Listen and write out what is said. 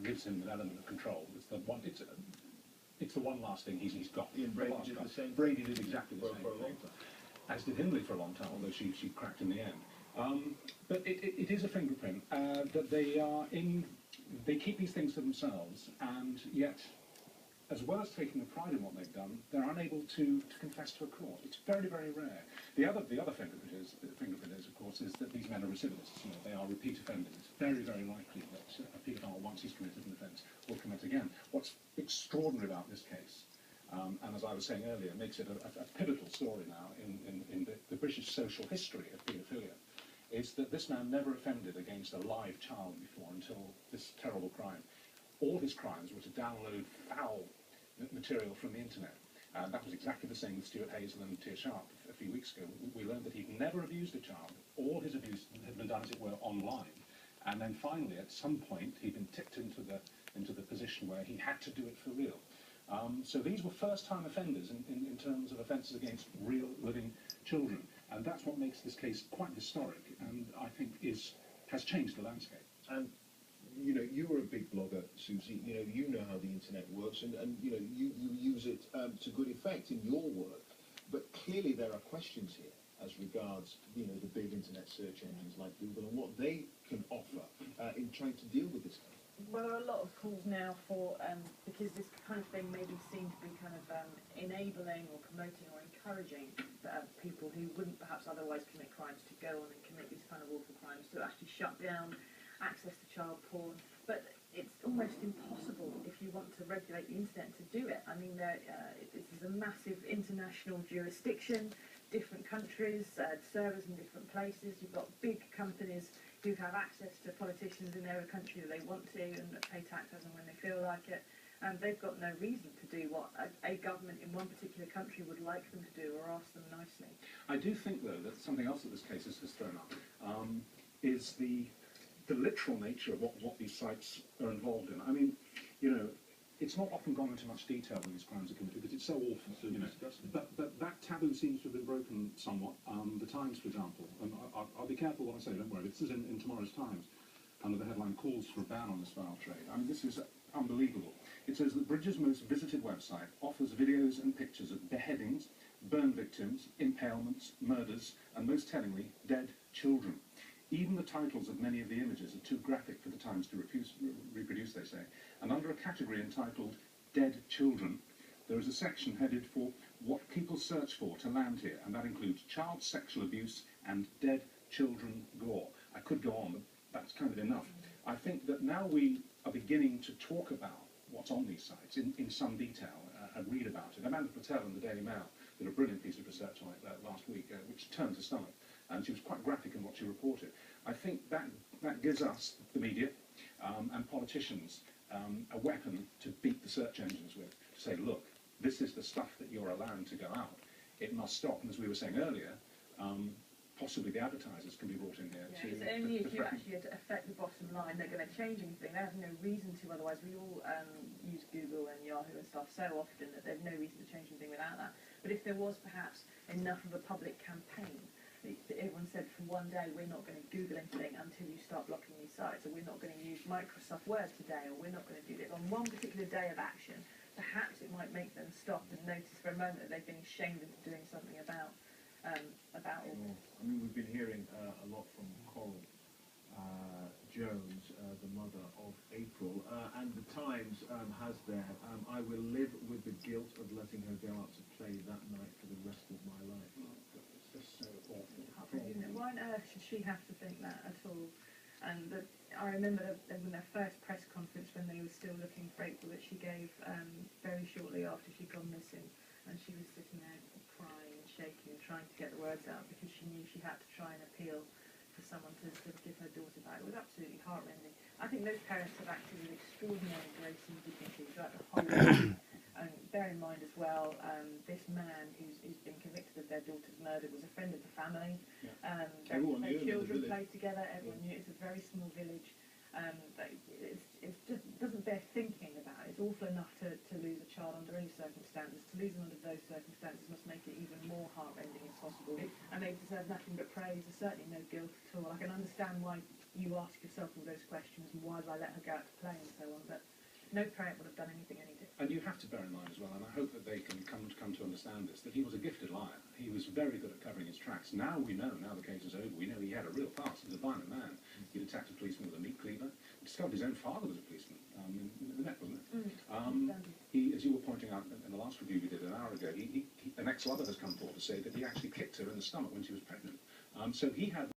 gives him an element of control. It's the one. It's the one last thing he's got. Brady did the same. Brady did exactly the same thing. As did Hindley for a long time, although she cracked in the end. But it is a fingerprint that they are in. They keep these things to themselves, and yet, as well as taking the pride in what they've done, they're unable to confess to a court. It's very, very rare. The other fingerprint is, of course, is that these men are recidivists. You know, they are repeat offenders. It's very, very likely that a paedophile, once he's committed an offence, will commit again. What's extraordinary about this case, and as I was saying earlier, makes it a pivotal story now in the British social history of paedophilia, is that this man never offended against a live child before until this terrible crime. All his crimes were to download foul material from the internet. That was exactly the same with Stuart Hazel and Tia Sharp a few weeks ago. We learned that he'd never abused a child. All his abuse had been done, as it were, online. And then finally, at some point, he'd been tipped into the position where he had to do it for real. So these were first-time offenders in terms of offences against real living children. And that's what makes this case quite historic, and I think has changed the landscape. And you know, you were a big blogger, Susie. You know how the internet works, and you use it to good effect in your work. But clearly, there are questions here as regards the big internet search engines like Google and what they can offer in trying to deal with this. Well, there are a lot of calls now for because this kind of thing maybe seems to be kind of enabling or promoting or encouraging people who wouldn't perhaps otherwise commit crimes to go on and commit these kind of awful crimes, to actually shut down access to child porn. But it's almost impossible if you want to regulate the internet to do it. I mean, this is a massive international jurisdiction, different countries, servers in different places. You've got big companies who have access to politicians in their country that they want to and that pay tax as and when they feel like it. And they've got no reason to do what a government in one particular country would like them to do or ask them nicely. I do think, though, that something else that this case has thrown up is the literal nature of what these sites are involved in. I mean, it's not often gone into much detail when these crimes are committed because it's so awful. But that taboo seems to have been broken somewhat. The Times, for example, and I'll be careful what I say, don't worry, this is in tomorrow's Times, under the headline, "Calls for a ban on this foul trade." I mean, this is unbelievable. It says that Britain's most visited website offers videos and pictures of beheadings, burn victims, impalements, murders, and most tellingly, dead children. Even the titles of many of the images are too graphic for the Times to reproduce, they say. And under a category entitled Dead Children, there is a section headed for what people search for to land here, and that includes child sexual abuse and dead children gore. I could go on, but that's kind of enough. I think that now we are beginning to talk about what's on these sites in some detail and read about it. Amanda Patel in the Daily Mail did a brilliant piece of research on it last week, which turned to stomach. And she was quite graphic in what she reported. I think that gives us, the media, and politicians, a weapon to beat the search engines with, to say, look, this is the stuff that you're allowing to go out. It must stop. And as we were saying earlier, possibly the advertisers can be brought in here. Yeah, it's only if you actually affect the bottom line they're going to change anything. They have no reason to, otherwise we all use Google and Yahoo and stuff so often that there's no reason to change anything without that. But if there was perhaps enough of a public campaign, everyone said for one day we're not going to Google anything until you start blocking these sites, or we're not going to use Microsoft Word today, or we're not going to do this. On one particular day of action, perhaps it might make them stop and notice for a moment that they've been shamed into doing something about all this. I mean, we've been hearing a lot from Coral Jones, the mother of April, and the Times has there, "I will live with the guilt of letting her go out to play that night for the rest of my life." It's just so awful. Why on earth should she have to think that at all? And I remember when their first press conference, when they were still looking for April, that she gave very shortly after she'd gone missing, and she was sitting there crying and shaking and trying to get the words out because she knew she had to try and appeal for someone to give her daughter back. It was absolutely heartrending. I think those parents have acted with extraordinary grace and dignity throughout the whole time. And bear in mind as well, this man who's been convicted of their daughter's murder was a friend of the family. Yeah. Their children played together, everyone knew. It's a very small village. It just doesn't bear thinking about. It's awful enough to lose a child under any circumstances. To lose them under those circumstances must make it even more heartrending if possible. And they deserve nothing but praise. There's certainly no guilt at all. I can understand why you ask yourself all those questions thinking, why did I let her go out to play and so on. But no parent would have done anything any different. And you have to bear in mind as well, and I hope that they can come to understand this, that he was a gifted liar. He was very good at covering his tracks. Now we know, now the case is over, we know he had a real past. He was a violent man. He'd attacked a policeman with a meat cleaver. He discovered his own father was a policeman in the net, wasn't it? He, as you were pointing out in the last review we did an hour ago, an ex-lover has come forward to say that he actually kicked her in the stomach when she was pregnant. So he had